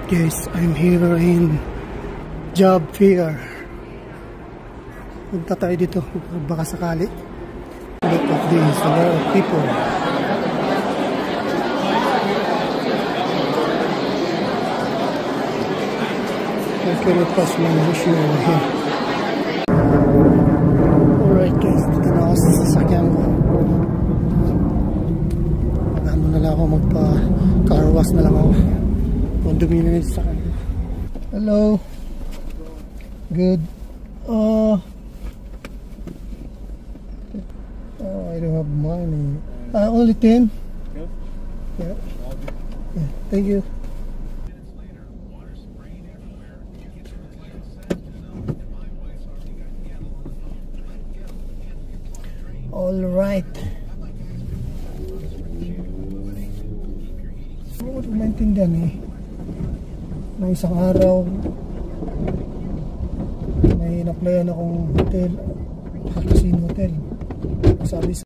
Alright guys, I'm here in job fair. Punta tayo dito, baka sakali. Look at this, a lot of people. I cannot pass my issue over here. Alright guys, dito na ako sa sasakyan ko. Ano na lang ako, magpa-car wash na lang ako. 2 minutes sa kanila. Hello. Good. I don't have money. Only 10? Yeah. Yeah. Thank you. All right. Ano ko maintindihan eh. Na isang araw may inaplayan akong hotel, Casino Hotel. Sabi